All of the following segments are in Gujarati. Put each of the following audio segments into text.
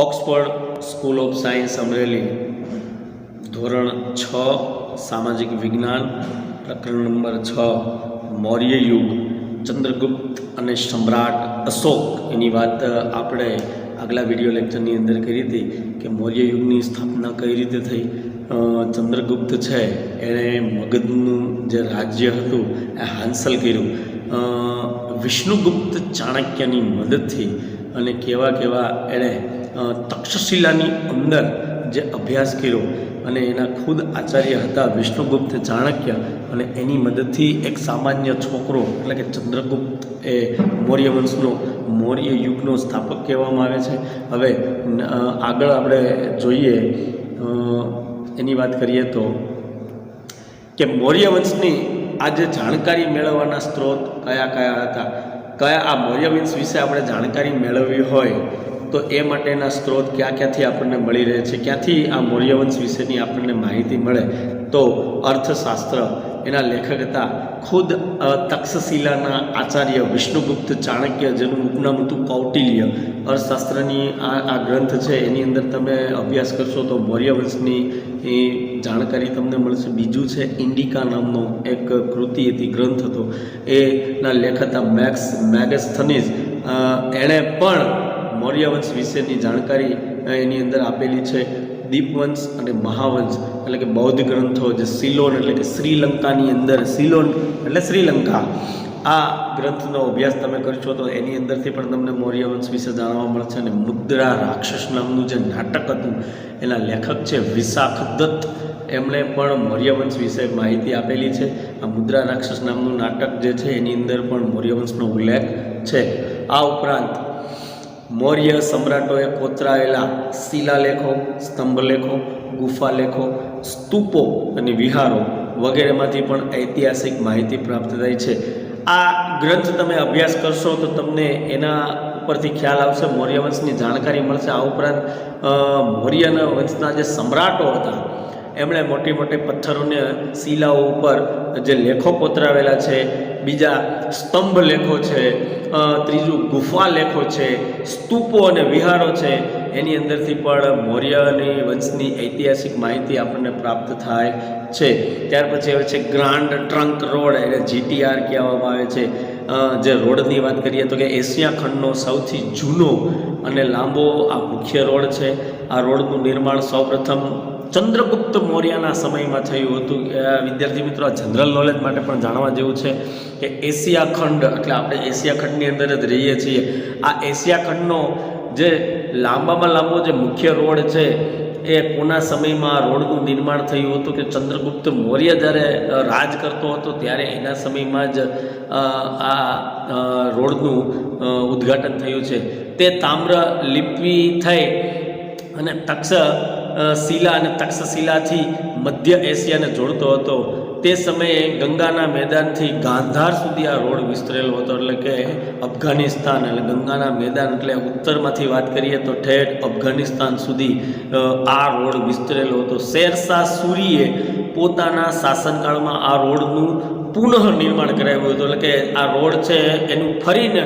Oxford school of science Amreli धोरण 6 सामाजिक विज्ञान प्रकरण नंबर 6 मौर्य युग चंद्रगुप्त અને સમ્રાટ અશોક એની વાત આપણે આગલા વિડીયો લેક્ચરની અંદર કરી હતી કે મૌર્ય યુગની સ્થાપના કઈ રીતે થઈ. ચંદ્રગુપ્ત છે એણે મગધનું જે રાજ્ય હતું એ હાંસલ કર્યું વિષ્ણુગુપ્ત ચાણક્યની મદદથી અને કેવા કેવા એણે તક્ષશિલાની અંદર જે અભ્યાસ કર્યો અને એના ખુદ આચાર્ય હતા વિષ્ણુગુપ્ત ચાણક્ય અને એની મદદથી એક સામાન્ય છોકરો એટલે કે ચંદ્રગુપ્ત એ મૌર્ય વંશનો મૌર્ય યુગનો સ્થાપક કહેવામાં આવે છે. હવે આગળ આપણે જોઈએ એની વાત કરીએ તો કે મૌર્ય વંશની આ જે જાણકારી મેળવવાના સ્ત્રોત કયા કયા હતા, કયા આ મૌર્ય વંશ વિશે આપણે જાણકારી મેળવવી હોય તો એ માટેના સ્ત્રોત ક્યાંથી આપણને મળી રહે છે, ક્યાંથી આ મૌર્ય વંશ વિશેની આપણને માહિતી મળે તો અર્થશાસ્ત્ર એના લેખક હતા ખુદ તક્ષશિલાના આચાર્ય વિષ્ણુગુપ્ત ચાણક્ય, જેનું ઉપનામ હતું કૌટિલ્ય. અર્થશાસ્ત્રની આ ગ્રંથ છે એની અંદર તમે અભ્યાસ કરશો તો મૌર્ય વંશની જાણકારી તમને મળશે. બીજું છે ઇન્ડિકા નામનો એક કૃતિ હતી, ગ્રંથ હતો, એના લેખક હતા મેગસ્થનીઝ. એણે પણ મૌર્ય વંશ વિશેની જાણકારી એની અંદર આપેલી છે. દીપવંશ અને મહાવંશ એટલે કે બૌદ્ધ ગ્રંથો, જે સિલોન એટલે કે શ્રીલંકાની અંદર, સિલોન એટલે શ્રીલંકા, આ ગ્રંથનો અભ્યાસ તમે કરશો તો એની અંદરથી પણ તમને મૌર્ય વંશ વિશે જાણવા મળશે. અને મુદ્રા રાક્ષસ નામનું જે નાટક હતું એના લેખક છે વિશાખદત્ત, એમણે પણ મૌર્ય વંશ વિશે માહિતી આપેલી છે. આ મુદ્રા રાક્ષસ નામનું નાટક જે છે એની અંદર પણ મૌર્ય વંશનો ઉલ્લેખ છે. આ ઉપરાંત મૌર્ય સમ્રાટોએ કોતરાયેલા શિલાલેખો, સ્તંભલેખો, ગુફાલેખો, સ્તૂપો અને વિહારો વગેરેમાંથી પણ ઐતિહાસિક માહિતી પ્રાપ્ત થાય છે. આ ગ્રંથ તમે અભ્યાસ કરશો તો તમને એના ઉપરથી ખ્યાલ આવશે, મૌર્ય વંશની જાણકારી મળશે. આ ઉપરાંત મૌર્યના વંશના જે સમ્રાટો હતા એમણે મોટી મોટી પથ્થરોને શિલાઓ ઉપર જે લેખો કોતરાવેલા છે, બીજા સ્તંભ લેખો છે, ત્રીજું ગુફા લેખો છે, સ્તૂપો અને વિહારો છે, એની અંદરથી પણ મૌર્યની વંશની ઐતિહાસિક માહિતી આપણને પ્રાપ્ત થાય છે. ત્યાર પછી આવે છે ગ્રાન્ડ ટ્રંક રોડ, એને GTR કહેવામાં આવે છે. જે રોડની વાત કરીએ તો કે એશિયા ખંડનો સૌથી જૂનો અને લાંબો આ મુખ્ય રોડ છે. આ રોડનું નિર્માણ સૌપ્રથમ ચંદ્રગુપ્ત મૌર્યના સમયમાં થયું હતું. વિદ્યાર્થી મિત્રો, આ જનરલ નોલેજ માટે પણ જાણવા જેવું છે કે એશિયા ખંડ એટલે આપણે એશિયા ખંડની અંદર જ રહીએ છીએ. આ એશિયા ખંડનો જે લાંબામાં લાંબો જે મુખ્ય રોડ છે એ કોના સમયમાં આ રોડનું નિર્માણ થયું હતું કે ચંદ્રગુપ્ત મૌર્ય જ્યારે રાજ કરતો હતો ત્યારે એના સમયમાં જ આ રોડનું ઉદ્ઘાટન થયું છે. તે તામ્ર લિપિ થઈ અને શિલા અને તક્ષશિલાથી મધ્ય એશિયાને જોડતો હતો. તે સમયે ગંગાના મેદાનથી ગાંધાર સુધી આ રોડ વિસ્તરેલો હતો, એટલે કે અફઘાનિસ્તાન, એટલે ગંગાના મેદાન એટલે ઉત્તરમાંથી વાત કરીએ તો ઠેઠ અફઘાનિસ્તાન સુધી આ રોડ વિસ્તરેલો હતો. શેરશાહ સૂરીએ પોતાના શાસનકાળમાં આ રોડનું પુનઃ નિર્માણ કરાવ્યું હતું, એટલે કે આ રોડ છે એનું ફરીને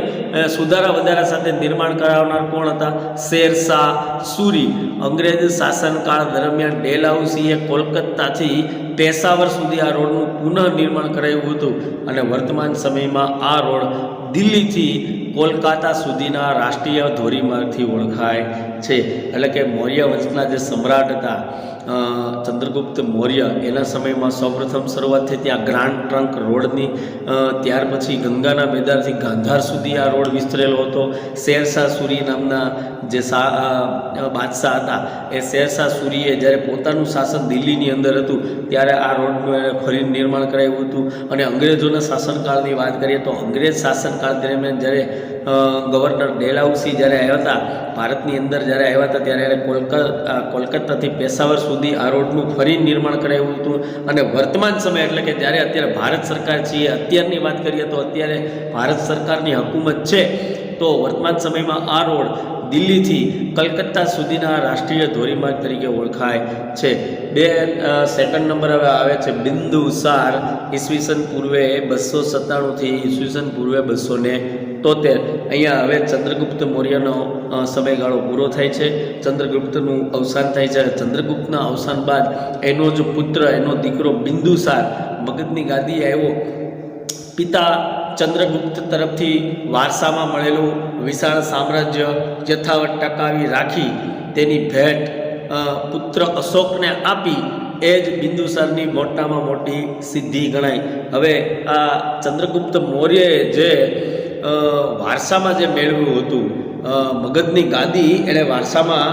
સુધારા વધારા સાથે નિર્માણ કરાવનાર કોણ હતા? શેરશાહ સૂરી. અંગ્રેજ શાસનકાળ દરમિયાન ડેલહાઉસીએ કોલકાતાથી પેશાવર સુધી આ રોડનું પુનઃ નિર્માણ કરાવ્યું હતું અને વર્તમાન સમયમાં આ રોડ દિલ્હીથી કોલકાતા સુધીના રાષ્ટ્રીય ધોરીમાર્ગથી ઓળખાય છે. એટલે કે મૌર્ય વંશના જે સમ્રાટ હતા ચંદ્રગુપ્ત મૌર્ય, એના સમયમાં સૌપ્રથમ શરૂઆત થઈ ત્યાં ગ્રાન્ડ ટ્રંક રોડની. ત્યાર પછી ગંગાના મેદાનથી ગાંધાર સુધી આ રોડ વિસ્તરેલો હતો. શેરશાહ સૂરી નામના જે બાદશાહ હતા એ શેરશાહ સૂરીએ જ્યારે પોતાનું શાસન દિલ્હીની અંદર હતું ત્યારે આ રોડનું એને ફરી નિર્માણ કરાવ્યું હતું. અને અંગ્રેજોના શાસનકાળની વાત કરીએ તો અંગ્રેજ શાસનકાળ દરમિયાન જ્યારે ગવર્નર ડેલહાઉસી જ્યારે આવ્યા હતા ભારતની અંદર, જ્યારે આવ્યા હતા ત્યારે એને કોલકાતાથી પેશાવર સુધી આ રોડનું ફરી નિર્માણ કરાવ્યું હતું. અને વર્તમાન સમય એટલે કે જ્યારે અત્યારે ભારત સરકાર છીએ, અત્યારની વાત કરીએ તો અત્યારે ભારત સરકારની હુકુમત છે, તો વર્તમાન સમયમાં આ રોડ દિલ્હીથી કલકત્તા સુધીના રાષ્ટ્રીય ધોરીમાર્ગ તરીકે ઓળખાય છે. સેકન્ડ નંબર હવે આવે છે બિંદુસાર, ઈસવીસન પૂર્વે 297 થી ઈસવીસન પૂર્વે 293. 73 અહીંયા હવે ચંદ્રગુપ્ત મૌર્યનો સમયગાળો પૂરો થાય છે. ચંદ્રગુપ્તનું અવસાન થાય છે. ચંદ્રગુપ્તના અવસાન બાદ એનો જ પુત્ર, એનો દીકરો બિંદુસાર મગધની ગાદી આવ્યો. પિતા ચંદ્રગુપ્ત તરફથી વારસામાં મળેલું વિશાળ સામ્રાજ્ય યથાવત ટકાવી રાખી તેની ભેટ પુત્ર અશોકને આપી એ જ બિંદુસારની મોટામાં મોટી સિદ્ધિ ગણાય. હવે આ ચંદ્રગુપ્ત મૌર્યએ જે વારસામાં જે મેળવ્યું હતું મગધની ગાદી, એણે વારસામાં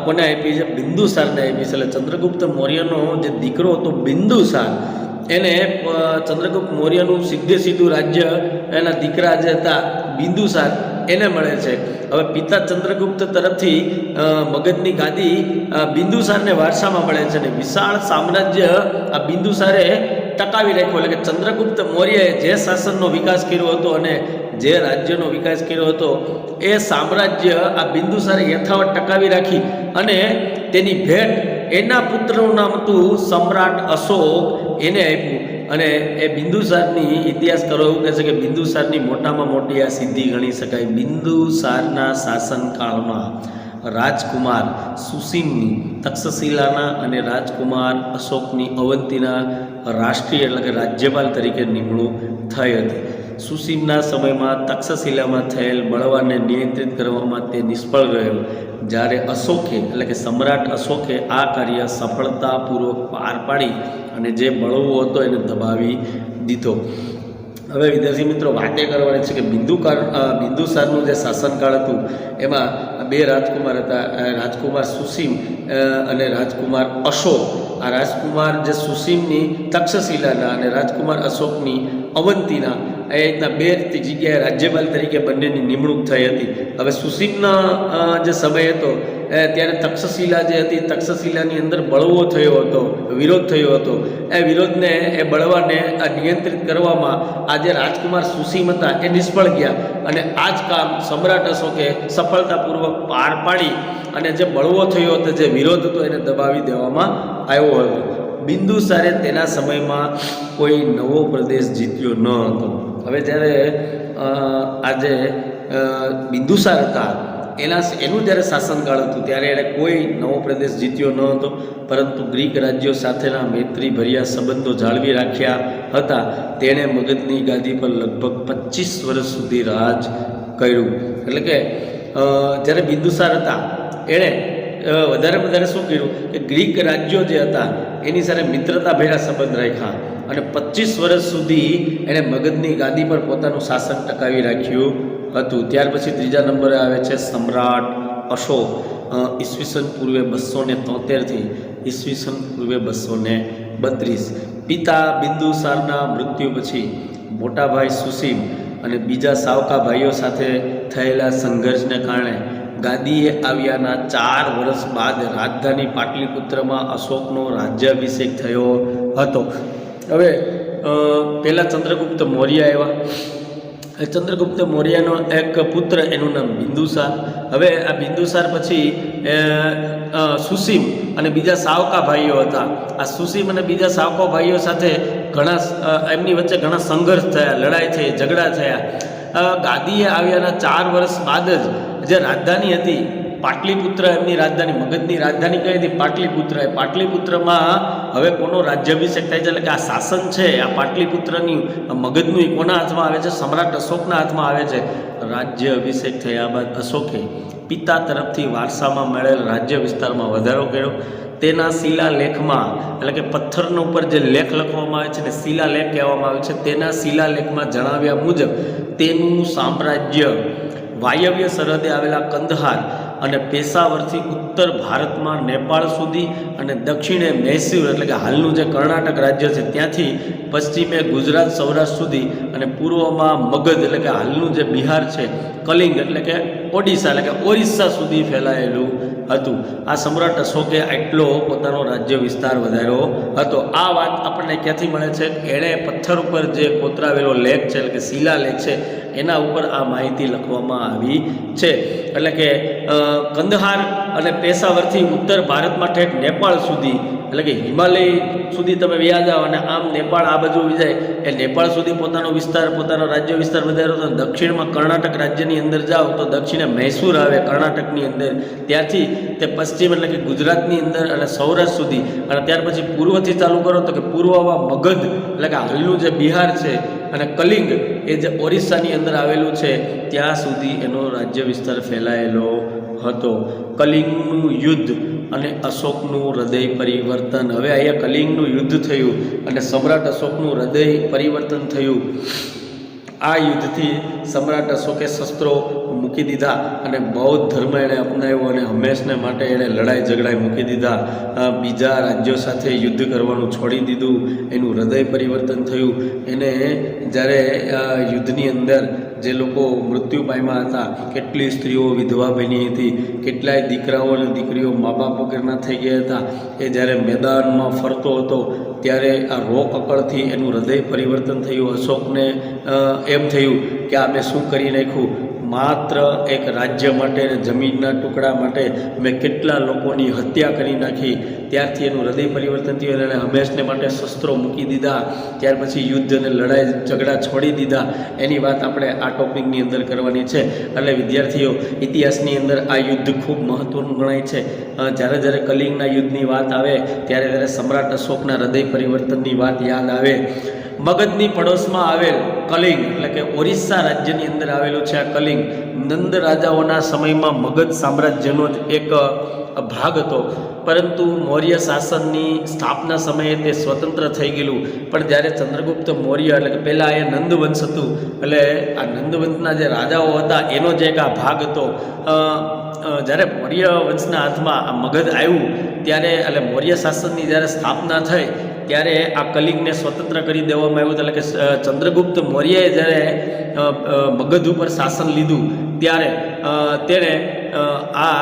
કોને આપી છે? બિંદુસારને આપી છે. એટલે ચંદ્રગુપ્ત મૌર્યનો જે દીકરો હતો બિંદુસાર, એને ચંદ્રગુપ્ત મૌર્યનું સીધું રાજ્ય એના દીકરા જે હતા બિંદુસાર એને મળે છે. હવે પિતા ચંદ્રગુપ્ત તરફથી મગધની ગાદી બિંદુસારને વારસામાં મળે છે. અને વિશાળ સામ્રાજ્ય આ બિંદુસારે ટકાવી રાખ્યો. એટલે કે ચંદ્રગુપ્ત મૌર્યએ જે શાસનનો વિકાસ કર્યો હતો અને જે રાજ્યનો વિકાસ કર્યો હતો એ સામ્રાજ્ય આ બિંદુસારે યથાવત ટકાવી રાખી અને તેની ભેટ એના પુત્રનું નામ હતું સમ્રાટ અશોક, એને આપ્યું. અને એ બિંદુસારની ઇતિહાસ કરો એવું કહે છે કે બિંદુસારની મોટામાં મોટી આ સિદ્ધિ ગણી શકાય. બિંદુસારના શાસનકાળમાં રાજકુમાર સુસીમની તક્ષશિલાના અને રાજકુમાર અશોકની અવંતીના રાષ્ટ્રીય એટલે કે રાજ્યપાલ તરીકે નિમણૂક થઈ હતી. સુસીમના સમયમાં તક્ષશિલામાં થયેલ બળવાને નિયંત્રિત કરવામાં તે નિષ્ફળ ગયો, જ્યારે અશોકે એટલે કે સમ્રાટ અશોકે આ કાર્ય સફળતાપૂર્વક પાર પાડી અને જે બળવો હતો એને દબાવી દીધો. હવે વિદ્યાર્થી મિત્રો વાતે કરવાની છે કે બિંદુસારનું જે શાસનકાળ હતું એમાં બે રાજકુમાર હતા, રાજકુમાર સુસીમ અને રાજકુમાર અશોક. આ રાજકુમાર જે સુસીમની તક્ષશિલાના અને રાજકુમાર અશોકની અવંતીના એ રીતના બે જગ્યાએ રાજ્યપાલ તરીકે બંનેની નિમણૂક થઈ હતી. હવે સુસીમના જે સમય હતો ત્યારે તક્ષશિલા જે હતી, તક્ષશિલાની અંદર બળવો થયો હતો, વિરોધ થયો હતો. એ વિરોધને, એ બળવાને નિયંત્રિત કરવામાં આ જે રાજકુમાર સુસીમ હતા એ નિષ્ફળ ગયા અને આ જ કામ સમ્રાટ અશોકે સફળતાપૂર્વક પાર પાડી અને જે બળવો થયો હતો, જે વિરોધ હતો, એને દબાવી દેવામાં આવ્યો હતો. બિંદુસારે તેના સમયમાં કોઈ નવો પ્રદેશ જીત્યો ન હતો. હવે જ્યારે આજે બિંદુસાર હતા એનું જ્યારે શાસનકાળ હતું ત્યારે એણે કોઈ નવો પ્રદેશ જીત્યો ન હતો, પરંતુ ગ્રીક રાજ્યો સાથેના મૈત્રીભર્યા સંબંધો જાળવી રાખ્યા હતા. તેણે મગધની ગાદી પર લગભગ 25 વર્ષ સુધી રાજ કર્યું. એટલે કે જ્યારે બિંદુસાર હતા એણે વધારે શું કર્યું કે ગ્રીક રાજ્યો જે હતા એની સાથે મિત્રતાભર્યા સંબંધ રાખ્યા અને 25 વર્ષ સુધી એણે મગધની ગાદી પર પોતાનું શાસન ટકાવી રાખ્યું હતું. ત્યાર પછી ત્રીજા નંબરે આવે છે સમ્રાટ અશોક. ઈસવીસન પૂર્વે 273 ઈસવીસન પૂર્વે 232. પિતા બિંદુસારના મૃત્યુ પછી મોટા ભાઈ સુસીમ અને બીજા સાવકા ભાઈઓ સાથે થયેલા સંઘર્ષને કારણે ગાદીએ આવ્યાના 4 વર્ષ બાદ રાજધાની પાટલીપુત્રમાં અશોકનો રાજ્યાભિષેક થયો હતો. હવે પહેલાં ચંદ્રગુપ્ત મૌર્ય આવ્યા. ચંદ્રગુપ્ત મૌર્યનો એક પુત્ર, એનું નામ બિંદુસાર. હવે આ બિંદુસાર પછી સુસીમ અને બીજા સાવકા ભાઈઓ હતા. આ સુસીમ અને બીજા સાવકા ભાઈઓ સાથે એમની વચ્ચે ઘણા સંઘર્ષ થયા, લડાઈ થઈ, ઝઘડા થયા. ગાદીએ આવ્યાના 4 વર્ષ બાદ જ જે રાજધાની હતી પાટલીપુત્ર, એમની રાજધાની, મગધની રાજધાની કઈ હતી? પાટલીપુત્ર. એ પાટલીપુત્રમાં હવે કોનો રાજ્યાભિષેક થાય છે? એટલે કે આ શાસન છે આ પાટલીપુત્રની મગધનું એ કોના હાથમાં આવે છે? સમ્રાટ અશોકના હાથમાં આવે છે. રાજ્ય અભિષેક થયા બાદ અશોકે પિતા તરફથી વારસામાં મળેલ રાજ્ય વિસ્તારમાં વધારો કર્યો. તેના શિલાલેખમાં, એટલે કે પથ્થરના ઉપર જે લેખ લખવામાં આવે છે ને શિલાલેખ કહેવામાં આવે છે, તેના શિલાલેખમાં જણાવ્યા મુજબ તેનું સામ્રાજ્ય વાયવ્ય સરહદે આવેલા કંદહાર અને પેશાવરથી ઉત્તર ભારતમાં નેપાળ સુધી અને દક્ષિણે મૈસૂર એટલે કે હાલનું જે કર્ણાટક રાજ્ય છે ત્યાંથી પશ્ચિમે ગુજરાત સૌરાષ્ટ્ર સુધી અને પૂર્વમાં મગધ એટલે કે હાલનું જે બિહાર છે, કલિંગ એટલે કે ઓડિશા એટલે કે ઓરિસ્સા સુધી ફેલાયેલું હતું. આ સમ્રાટ અશોકે આટલો પોતાનો રાજ્ય વિસ્તાર વધાર્યો હતો. આ વાત આપણને ક્યાંથી મળે છે? એણે પથ્થર ઉપર જે કોતરાવેલો લેખ છે એટલે કે શિલાલેખ છે એના ઉપર આ માહિતી લખવામાં આવી છે. એટલે કે કંદહાર અને પેશાવરથી ઉત્તર ભારતમાં ઠેઠ નેપાળ સુધી એટલે કે હિમાલય સુધી તમે વ્યા જાઓ અને આમ નેપાળ આ બાજુ જાય એ નેપાળ સુધી પોતાનો વિસ્તાર પોતાનો રાજ્ય વિસ્તાર વધારો તો દક્ષિણમાં કર્ણાટક રાજ્યની અંદર જાઓ તો દક્ષિણે મૈસૂર આવે કર્ણાટકની અંદર, ત્યાંથી તે પશ્ચિમ એટલે કે ગુજરાતની અંદર અને સૌરાષ્ટ્ર સુધી, અને ત્યાર પછી પૂર્વથી ચાલુ કરો તો કે પૂર્વમાં મગધ એટલે કે હાલનું જે બિહાર છે અને કલિંગ એ જે ઓરિસ્સાની અંદર આવેલું છે ત્યાં સુધી એનો રાજ્ય વિસ્તાર ફેલાયેલો હતો. કલિંગનું યુદ્ધ અને અશોકનું હૃદય પરિવર્તન. હવે અહીંયા કલિંગનું યુદ્ધ થયું અને સમ્રાટ અશોકનું હૃદય પરિવર્તન થયું. આ યુદ્ધથી સમ્રાટ અશોકે શસ્ત્રો મૂકી દીધા અને બૌદ્ધ ધર્મ એણે અપનાવ્યો અને હંમેશને માટે એણે લડાઈ ઝઘડાઈ મૂકી દીધા. બીજા રાજ્યો સાથે યુદ્ધ કરવાનું છોડી દીધું. એનું હૃદય પરિવર્તન થયું. એને જ્યારે યુદ્ધની અંદર જે લોકો મૃત્યુ પામ્યા હતા, કેટલી સ્ત્રીઓ વિધવા બની હતી, કેટલાય દીકરાઓ અને દીકરીઓ મા બાપ વગરના થઈ ગયા હતા, એ જ્યારે મેદાનમાં ફરતો હતો ત્યારે આ રોક અકળથી એનું હૃદય પરિવર્તન થયું. અશોકને એમ થયું કે આ મેં શું કરી નાખ્યું, માત્ર એક રાજ્ય માટે અને જમીનના ટુકડા માટે મેં કેટલા લોકોની હત્યા કરી નાખી. ત્યારથી એનું હૃદય પરિવર્તન થયું અને હંમેશને માટે શસ્ત્રો મૂકી દીધા. ત્યાર પછી યુદ્ધ અને લડાઈ ઝઘડા છોડી દીધા. એની વાત આપણે આ ટોપિકની અંદર કરવાની છે. એટલે વિદ્યાર્થીઓ, ઇતિહાસની અંદર આ યુદ્ધ ખૂબ મહત્ત્વનું ગણાય છે. જ્યારે જ્યારે કલિંગના યુદ્ધની વાત આવે ત્યારે ત્યારે સમ્રાટ અશોકના હૃદય પરિવર્તનની વાત યાદ આવે. મગધની પડોશમાં આવેલ કલિંગ એટલે કે ઓરિસ્સા રાજ્યની અંદર આવેલું છે આ કલિંગ. નંદ રાજાઓના સમયમાં મગધ સામ્રાજ્યનો જ એક ભાગ હતો, પરંતુ મૌર્ય શાસનની સ્થાપના સમયે તે સ્વતંત્ર થઈ ગયેલું. પણ જ્યારે ચંદ્રગુપ્ત મૌર્ય એટલે કે પહેલાં અહીંયા નંદવંશ હતું, એટલે આ નંદવંશના જે રાજાઓ હતા એનો જે એક આ ભાગ હતો. જ્યારે મૌર્ય વંશના હાથમાં આ મગધ આવ્યું ત્યારે એટલે મૌર્ય શાસનની જ્યારે સ્થાપના થઈ ત્યારે આ કલિંગને સ્વતંત્ર કરી દેવામાં આવ્યું. એટલે કે ચંદ્રગુપ્ત મૌર્યએ જ્યારે મગધ ઉપર શાસન લીધું ત્યારે તેણે આ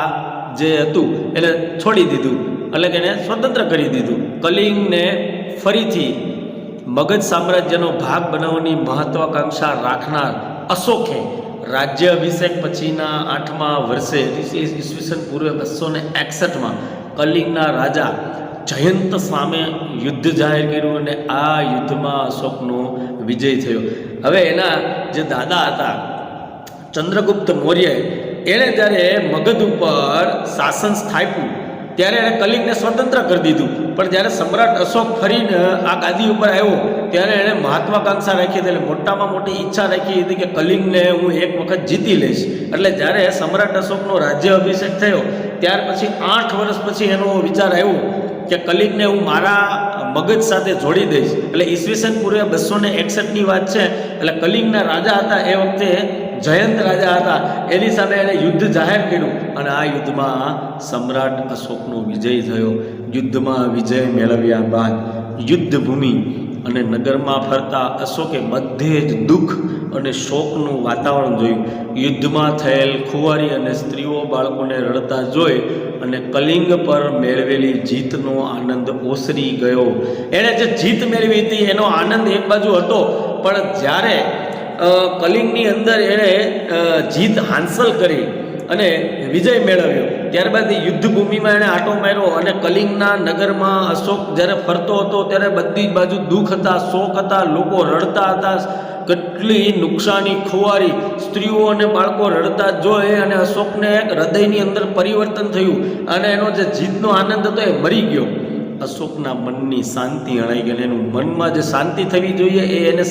જે હતું એને છોડી દીધું, એટલે કે એને સ્વતંત્ર કરી દીધું. કલિંગને ફરીથી મગધ સામ્રાજ્યનો ભાગ બનાવવાની મહત્વાકાંક્ષા રાખનાર અશોકે રાજ્ય અભિષેક પછીના 8મા વર્ષે ઈસવીસન પૂર્વે 261માં કલિંગના રાજા જયંત સામે યુદ્ધ જાહેર કર્યું અને આ યુદ્ધમાં અશોકનો વિજય થયો. હવે એના જે દાદા હતા ચંદ્રગુપ્ત મૌર્ય, એણે જ્યારે મગધ ઉપર શાસન સ્થાપ્યું ત્યારે એણે કલિંગને સ્વતંત્ર કરી દીધું. પણ જ્યારે સમ્રાટ અશોક ફરીને આ ગાદી ઉપર આવ્યો ત્યારે એણે મહત્વાકાંક્ષા રાખી હતી, એટલે મોટામાં મોટી ઈચ્છા રાખી હતી કે કલિંગને હું એક વખત જીતી લઈશ. એટલે જ્યારે સમ્રાટ અશોકનો રાજ્ય અભિષેક થયો ત્યાર પછી 8 વર્ષ પછી એનો વિચાર આવ્યો કે કલિંગને હું મારા મગજ સાથે જોડી દઈશ. એટલે ઈસવીસન પૂર્વે 261ની વાત છે. એટલે કલિંગના રાજા હતા એ વખતે જયંત રાજા હતા, એની સામે એણે યુદ્ધ જાહેર કર્યું અને આ યુદ્ધમાં સમ્રાટ અશોકનો વિજય થયો. યુદ્ધમાં વિજય મેળવ્યા બાદ યુદ્ધ ભૂમિ અને નગરમાં ફરતા અશોકે બધે જ દુઃખ અને શોકનું વાતાવરણ જોયું. યુદ્ધમાં થયેલ ખુવારી અને સ્ત્રીઓ બાળકોને રડતા જોઈ અને કલિંગ પર મેળવેલી જીતનો આનંદ ઓસરી ગયો. એણે જે જીત મેળવી હતી એનો આનંદ એક બાજુ હતો, પણ જ્યારે કલિંગની અંદર એણે જીત હાંસલ કરી અને વિજય મેળવ્યો ત્યારબાદ યુદ્ધભૂમિમાં એણે આંટો માર્યો અને કલિંગના નગરમાં અશોક જ્યારે ફરતો હતો ત્યારે બધી બાજુ દુઃખ હતા, શોક હતા, લોકો રડતા હતા. કેટલી નુકસાની ખુવારી, સ્ત્રીઓ અને બાળકો રડતા જોઈ અને અશોકને હૃદયની અંદર પરિવર્તન થયું અને એનો જે જીતનો આનંદ હતો એ મરી ગયો. અશોકના મનની શાંતિ હણાઈ ગઈ. એનું મનમાં જે શાંતિ થવી જોઈએ એને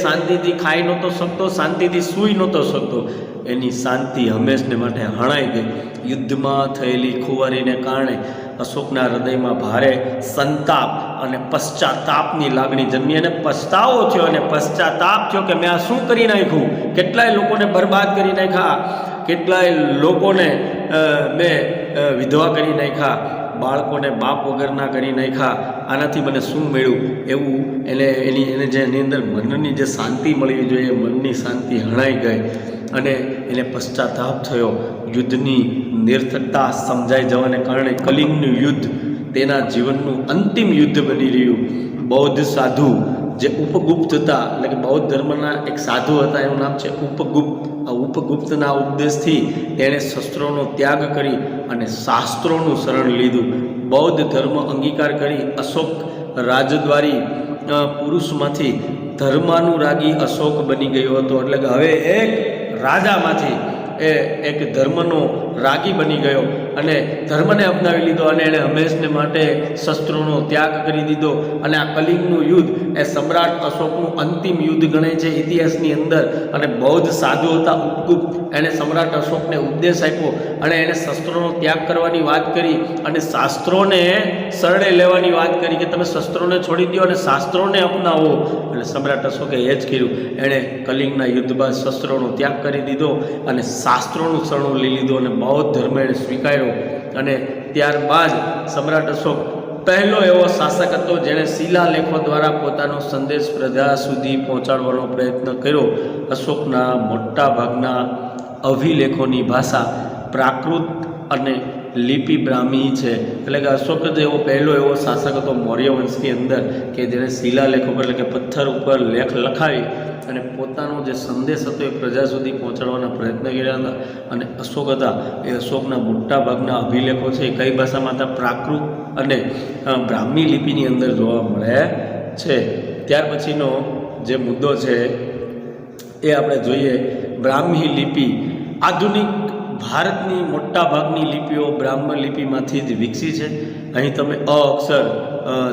શાંતિથી ખાઈ નહોતો શકતો, શાંતિથી સૂઈ નહોતો શકતો. એની શાંતિ હંમેશને માટે હણાઈ ગઈ. યુદ્ધમાં થયેલી ખુવારીને કારણે અશોકના હૃદયમાં ભારે સંતાપ અને પશ્ચાતાપની લાગણી જન્મી અને પછતાવો થયો અને પશ્ચાતાપ થયો કે મેં આ શું કરી નાખ્યું, કેટલાય લોકોને બરબાદ કરી નાખ્યા, કેટલાય લોકોને મેં વિધવા કરી નાખ્યા, બાળકોને બાપ વગરના કરી નાખ્યા, આનાથી મને શું મળ્યું એવું એને જે એની અંદર મનની જે શાંતિ મળવી જોઈએ મનની શાંતિ હણાઈ ગઈ અને એને પશ્ચાતાપ થયો. યુદ્ધની નિરર્થકતા સમજાઈ જવાને કારણે કલિંગનું યુદ્ધ તેના જીવનનું અંતિમ યુદ્ધ બની રહ્યું. બૌદ્ધ સાધુ જે ઉપગુપ્ત હતા, એટલે કે બૌદ્ધ ધર્મના એક સાધુ હતા, એનું નામ છે ઉપગુપ્ત. ઉપગુપ્તના ઉપદેશથી તેણે શસ્ત્રોનો ત્યાગ કરી અને શાસ્ત્રોનું શરણ લીધું. બૌદ્ધ ધર્મ અંગીકાર કરી અશોક રાજદ્વારી પુરુષમાંથી ધર્માનુરાગી અશોક બની ગયો હતો. એટલે કે હવે એક રાજામાંથી એ એક ધર્મનો રાગી બની ગયો અને ધર્મને અપનાવી લીધો અને એણે હંમેશને માટે શસ્ત્રોનો ત્યાગ કરી દીધો. અને આ કલિંગનું યુદ્ધ એ સમ્રાટ અશોકનું અંતિમ યુદ્ધ ગણાય છે ઇતિહાસની અંદર. અને બૌદ્ધ સાધુ હતા ઉપગુપ્ત, એણે સમ્રાટ અશોકને ઉપદેશ આપ્યો અને એણે શસ્ત્રોનો ત્યાગ કરવાની વાત કરી અને શાસ્ત્રોને શરણે લેવાની વાત કરી કે તમે શસ્ત્રોને છોડી દો અને શાસ્ત્રોને અપનાવો. એટલે સમ્રાટ અશોકે એ જ કર્યું. એણે કલિંગના યુદ્ધ બાદ શસ્ત્રોનો ત્યાગ કરી દીધો અને શાસ્ત્રોનું શરણું લઈ લીધું અને બૌદ્ધ ધર્મ એણે સ્વીકાર્યો. અને ત્યારબાદ સમ્રાટ અશોક પહેલો એવો શાસક હતો જેણે શિલાલેખો દ્વારા પોતાનો સંદેશ પ્રજા સુધી પહોંચાડવાનો પ્રયત્ન કર્યો. અશોકના મોટા ભાગના અભિલેખોની ભાષા પ્રાકૃત અને લિપિ બ્રાહ્મી છે. એટલે કે અશોક જ એવો પહેલો એવો શાસક હતો મૌર્ય વંશની અંદર કે જેણે શિલાલેખો પર એટલે કે પથ્થર ઉપર લેખ લખાવી અને પોતાનો જે સંદેશ હતો એ પ્રજા સુધી પહોંચાડવાના પ્રયત્ન કર્યા હતા. અને અશોક હતા એ અશોકના મોટા ભાગના અભિલેખો છે એ કઈ ભાષામાં હતા? પ્રાકૃત અને બ્રાહ્મી લિપિની અંદર જોવા મળે છે. ત્યાર પછીનો જે મુદ્દો છે એ આપણે જોઈએ. બ્રાહ્મી લિપિ આધુનિક ભારતની મોટા ભાગની લિપિઓ બ્રાહ્મણ લિપિમાંથી જ વિકસી છે. અહીં તમે અ અક્ષર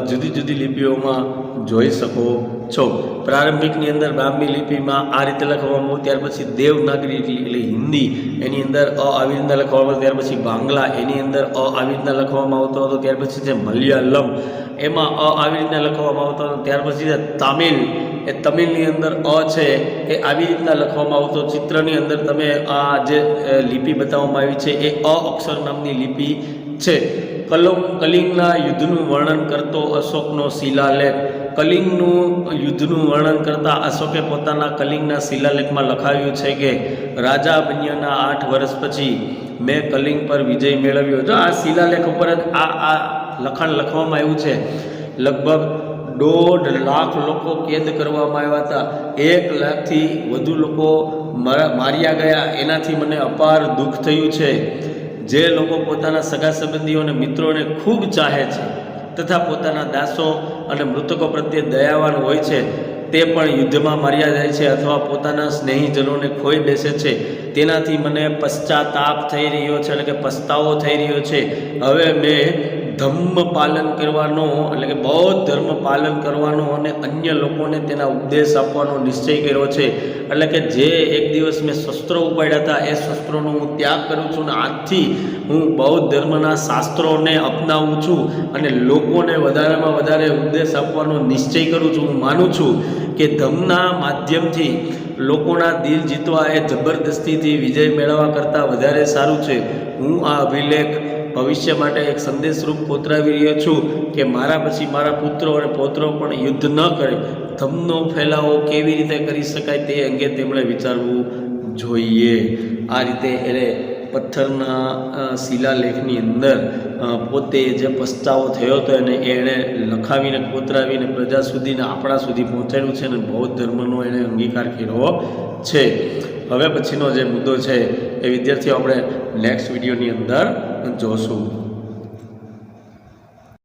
જુદી જુદી લિપિઓમાં જોઈ શકો છો. પ્રારંભિકની અંદર બ્રાહ્મી લિપિમાં આ રીતે લખવામાં આવ્યું. ત્યાર પછી દેવનાગરી એટલે હિન્દી એની અંદર અ આવી રીતના લખવામાં આવ્યું. ત્યાર પછી બાંગ્લા એની અંદર અ આવી રીતના લખવામાં આવતો હતો. ત્યાર પછી છે મલયાલમ એમાં અ આવી રીતના લખવામાં આવતો હતો. ત્યાર પછી છે તામિલ એ તમિલની અંદર અ છે એ આવી રીતના લખવામાં આવતો. ચિત્રની અંદર તમે આ જે લિપિ બતાવવામાં આવી છે એ અ અક્ષર નામની લિપિ છે. કલિંગના યુદ્ધનું વર્ણન કરતો અશોકનો શિલાલેખ. કલિંગનું યુદ્ધનું વર્ણન કરતા અશોકે પોતાના કલિંગના શિલાલેખમાં લખાવ્યું છે કે રાજા બન્યાના 8 વર્ષ પછી મેં કલિંગ પર વિજય મેળવ્યો. જો આ શિલાલેખ ઉપર જ આ લખાણ લખવામાં આવ્યું છે. લગભગ 1.5 લાખ લોકો કેદ કરવામાં આવ્યા હતા. 1 લાખથી વધુ લોકો માર્યા ગયા. એનાથી મને અપાર દુઃખ થયું છે. જે લોકો પોતાના સગા સંબંધીઓ અને મિત્રોને ખૂબ ચાહે છે તથા પોતાના દાસો અને મૃતકો પ્રત્યે દયાવાન હોય છે તે પણ યુદ્ધમાં માર્યા જાય છે અથવા પોતાના સ્નેહીજનોને ખોઈ બેસે છે. તેનાથી મને પશ્ચાતાપ થઈ રહ્યો છે એટલે કે પસ્તાવો થઈ રહ્યો છે. હવે મેં ધમ્મ પાલન કરવાનો એટલે કે બૌદ્ધ ધર્મ પાલન કરવાનો અને અન્ય લોકોને તેના ઉપદેશ આપવાનો નિશ્ચય કર્યો છે. એટલે કે જે એક દિવસ મેં શસ્ત્રો ઉપાડ્યા હતા એ શસ્ત્રોનો હું ત્યાગ કરું છું અને આજથી હું બૌદ્ધ ધર્મના શાસ્ત્રોને અપનાવું છું અને લોકોને વધારેમાં વધારે ઉપદેશ આપવાનો નિશ્ચય કરું છું. હું માનું છું કે ધમ્મના માધ્યમથી લોકોના દિલ જીતવા એ જબરદસ્તીથી વિજય મેળવવા કરતાં વધારે સારું છે. હું આ અભિલેખ ભવિષ્ય માટે એક સંદેશરૂપ કોતરાવી રહ્યો છું કે મારા પછી મારા પુત્રો અને પૌત્રો પણ યુદ્ધ ન કરે. ધમ્મનો ફેલાવો કેવી રીતે કરી શકાય તે અંગે તેમણે વિચારવું જોઈએ. આ રીતે એને પથ્થરના શિલાલેખની અંદર પોતે જે પસ્તાવો થયો હતો એને એણે લખાવીને કોતરાવીને પ્રજા સુધીને આપણા સુધી પહોંચાડ્યું છે અને બૌદ્ધ ધર્મનો એણે અંગીકાર કર્યો છે. હવે પછીનો જે મુદ્દો છે એ વિદ્યાર્થીઓ આપણે નેક્સ્ટ વિડીયોની અંદર જોશું.